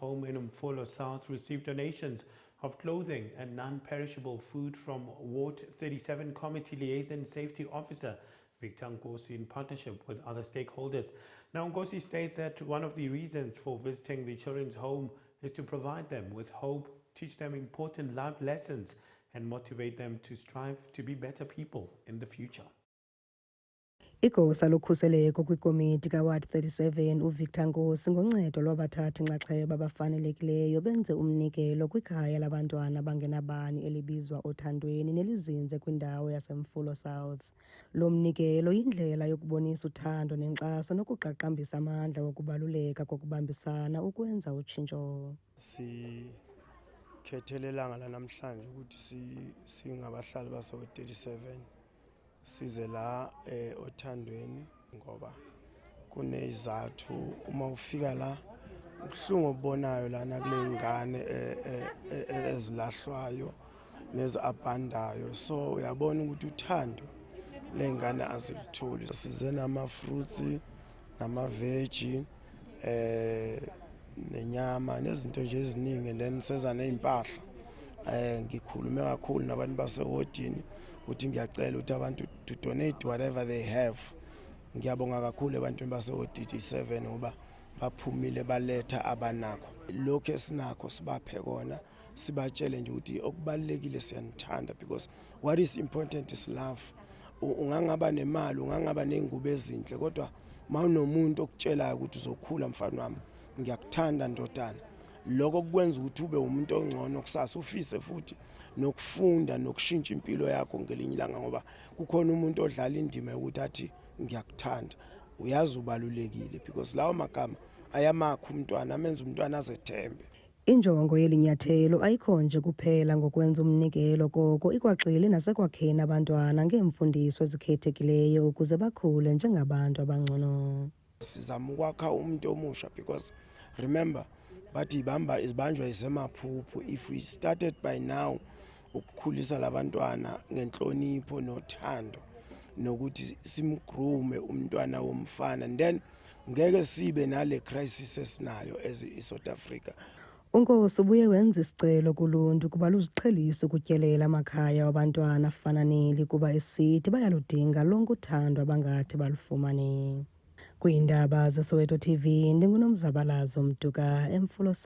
Home in Umfolo South received donations of clothing and non-perishable food from Ward 37 Committee Liaison Safety Officer Victor Nkosi in partnership with other stakeholders. Now, Nkosi states that one of the reasons for visiting the children's home is to provide them with hope, teach them important life lessons, and motivate them to strive to be better people in the future. Igosa lokhuseleko kwikomiti kaWard 37 uVictor Nkosi ngoncedo lwabathathi inxaxheba abafanelekileyo benze umnikelo kwikhaya labantwana abangenabani elibizwa Othandweni nelizinze kwindawo yaseMfulo South. Lo mnikelo yindlela yokubonisa uthando nenkxaso nokuqaqambisa amandla wokubaluleka kokubambisana ukwenza utshintsho. Sikhethelelanga lanamhlanje ukuthi singabahlali baseWard 37 size la Othandweni ngoba kunezathu uma ufika la ubuhlungu obonayo lana kule ngane ezilahlwayo neziabandayo, so uyabona ukuthi uthando lengane azilitholi. Size nama-fruits nama-veggie nenyama nezinto nje eziningi, then seza neimpahla. Ngikhulume kakhulu nabantu basewodini ukuthi ngiyacela ukuthi abantu to donate whatever they have. Ngiyabonga kakhulu ebantwini baseward 37 ngoba baphumile baletha abanakho. Lokho esinakho sibaphe kona, sibatshele nje ukuthi okubalekile siyanithanda, because what is important is love. Ungangaba nemali, ungangaba nengubo ezinhle, kodwa mawunomuntu okutshelayo ukuthi uzokhula mfana wami, ngiyakuthanda ndodana, lokho kukwenza ukuthi ube umuntu ongcono kusasa, ufise futhi nokufunda nokushintsha impilo yakho ngelinye ilanga, ngoba kukhona umuntu odlala indima ukuthi athi ngiyakuthanda, uyazi ubalulekile, because lawo magama ayamakha umntwana, amenza umntwana azethembe. Injongo yelinyathelo ayikho nje kuphela ngokwenza umnikelo, koko ikwagxile nasekwakheni abantwana ngeemfundiso ezikhethekileyo ukuze bakhule njengabantu abangcono. Sizama ukwakha umuntu omusha, because remember bathi ibanjwa isemaphupho. If we started by now ukukhulisa labantwana ngenhlonipho nothando nokuthi simgrume umntwana womfana, and then ngeke sibe nale crisis esinayo as iSouth Africa. Unkosi ubuye wenza isicelo kuluntu kuba luziqhelise ukutyelela amakhaya wabantwana afana neli kuba esithi bayaludinga lonke uthando abangathi balufumane. Kwiindaba zeSoweto TV, ndinguNomzabalazo Mduka, eMfulo South.